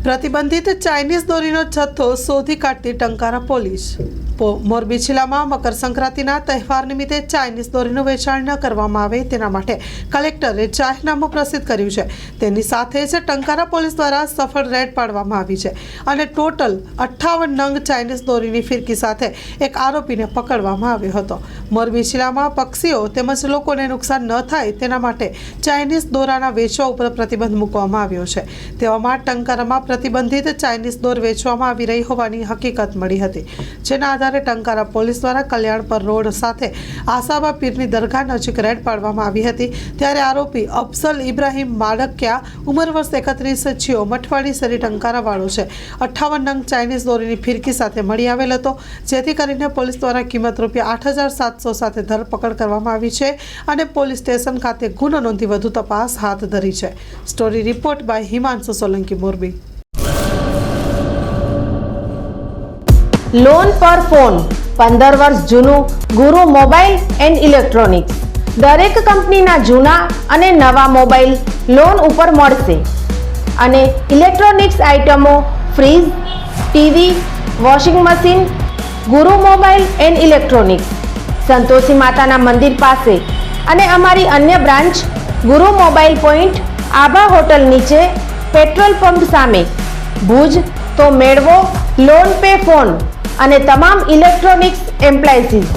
પ્રતિબંધિત ચાઇનીઝ દોરીનો જથ્થો શોધી કાઢતી ટંકારા પોલીસ। મોરબી જિલ્લામાં મકર સંક્રાંતિના તહેવાર નિમિત્તે ચાઇનીઝ દોરીનું વેચાણ ન કરવામાં આવે તેના માટે કલેક્ટરે જાહેરનામું પ્રસિદ્ધ કર્યું છે। તેની સાથે જ ટંકારા પોલીસ દ્વારા સફળ રેડ પાડવામાં આવી છે અને ટોટલ 58 નંગ ચાઇનીઝ દોરીની ફિરકી સાથે એક આરોપીને પકડવામાં આવ્યો હતો। મોરબી જિલ્લામાં પક્ષીઓ તેમજ લોકોને નુકસાન ન થાય તેના માટે ચાઇનીઝ દોરાના વેચવા ઉપર પ્રતિબંધ મૂકવામાં આવ્યો છે। તેવામાં ટંકારામાં પ્રતિબંધિત ચાઇનીઝ દોર વેચવામાં આવી રહી હોવાની હકીકત મળી હતી, જેના આધારે ટંકારા પોલીસ દ્વારા કલ્યાણપર રોડ સાથે આસાબા પીરની દરગાહ નજીક રેડ પાડવામાં આવી હતી। ત્યારે આરોપી અફઝલ ઇબ્રાહીમ માડકિયા ઉંમર વર્ષ 31 જીઓ મઠવાડી શેરી ટંકારાવાળો છે 58 નંગ ચાઇનીઝ દોરીની ફિરકી સાથે મળી આવેલ હતો, જેથી કરીને પોલીસ દ્વારા કિંમત ₹8,700 સાથે ધરપકડ કરવામાં આવી છે અને પોલીસ સ્ટેશન ખાતે ગુનો નોંધી વધુ તપાસ હાથ ધરી છે। Story report by Himanshu Solanki, Morbi. Loan પર ફોન 15 વર્ષ જૂનું ગુરુ મોબાઈલ એન્ડ ઇલેક્ટ્રોનિક્સ। દરેક કંપનીના જૂના અને નવા મોબાઈલ લોન ઉપર મળશે અને ઇલેક્ટ્રોનિક્સ આઇટમો ફ્રીજ, ટીવી, વોશિંગ મશીન। ગુરુ મોબાઈલ એન્ડ ઇલેક્ટ્રોનિક્સ સંતોષી માતાના મંદિર પાસે અને અમારી અન્ય બ્રાન્ચ ગુરુ મોબાઈલ પોઈન્ટ આભા હોટલ નીચે પેટ્રોલ પંપ સામે ભુજ। તો મેળવો લોન પે ફોન અને તમામ ઇલેક્ટ્રોનિક્સ એપ્લાયન્સીસ।